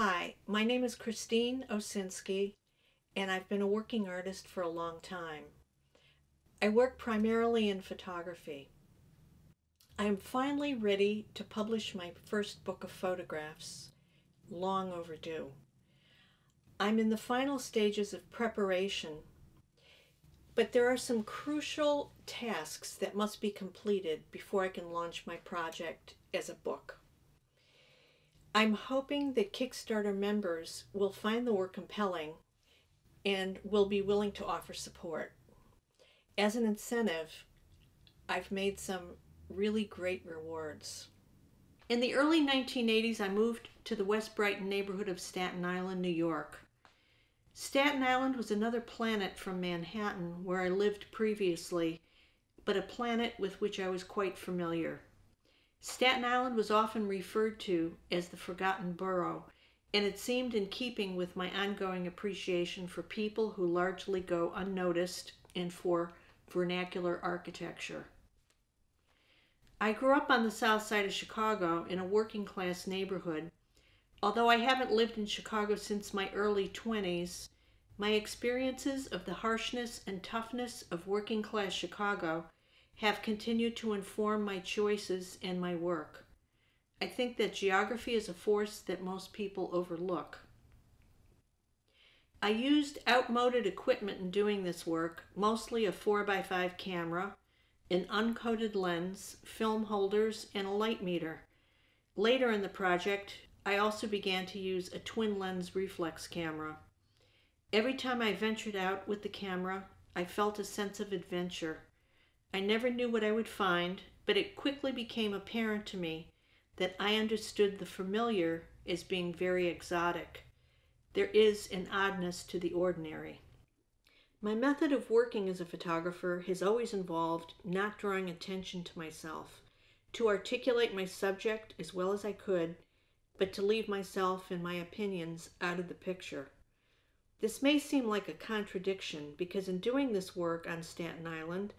Hi, my name is Christine Osinski, and I've been a working artist for a long time. I work primarily in photography. I am finally ready to publish my first book of photographs, long overdue. I'm in the final stages of preparation, but there are some crucial tasks that must be completed before I can launch my project as a book. I'm hoping that Kickstarter members will find the work compelling and will be willing to offer support. As an incentive, I've made some really great rewards. In the early 1980s, I moved to the West Brighton neighborhood of Staten Island, New York. Staten Island was another planet from Manhattan, where I lived previously, but a planet with which I was quite familiar. Staten Island was often referred to as the forgotten borough, and it seemed in keeping with my ongoing appreciation for people who largely go unnoticed and for vernacular architecture. I grew up on the south side of Chicago in a working class neighborhood. Although I haven't lived in Chicago since my early 20s, my experiences of the harshness and toughness of working class Chicago have continued to inform my choices and my work. I think that geography is a force that most people overlook. I used outmoded equipment in doing this work, mostly a 4x5 camera, an uncoated lens, film holders, and a light meter. Later in the project, I also began to use a twin lens reflex camera. Every time I ventured out with the camera, I felt a sense of adventure. I never knew what I would find, but it quickly became apparent to me that I understood the familiar as being very exotic. There is an oddness to the ordinary. My method of working as a photographer has always involved not drawing attention to myself, to articulate my subject as well as I could, but to leave myself and my opinions out of the picture. This may seem like a contradiction because in doing this work on Staten Island,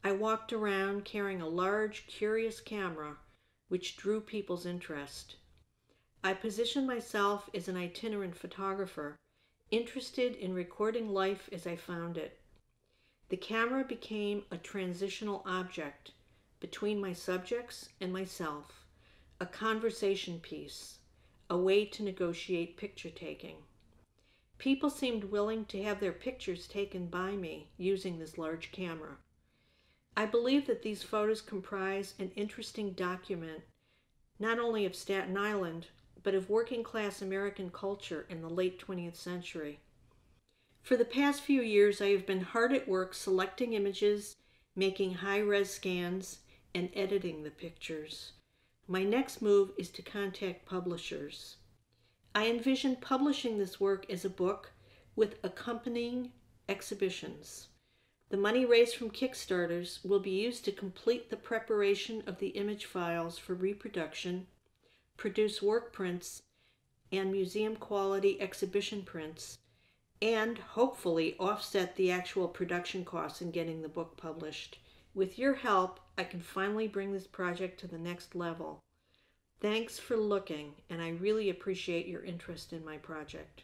I walked around carrying a large, curious camera which drew people's interest. I positioned myself as an itinerant photographer, interested in recording life as I found it. The camera became a transitional object between my subjects and myself, a conversation piece, a way to negotiate picture taking. People seemed willing to have their pictures taken by me using this large camera. I believe that these photos comprise an interesting document, not only of Staten Island, but of working class American culture in the late 20th century. For the past few years, I have been hard at work selecting images, making high-res scans, and editing the pictures. My next move is to contact publishers. I envision publishing this work as a book with accompanying exhibitions. The money raised from Kickstarters will be used to complete the preparation of the image files for reproduction, produce work prints and museum quality exhibition prints, and hopefully offset the actual production costs in getting the book published. With your help, I can finally bring this project to the next level. Thanks for looking, and I really appreciate your interest in my project.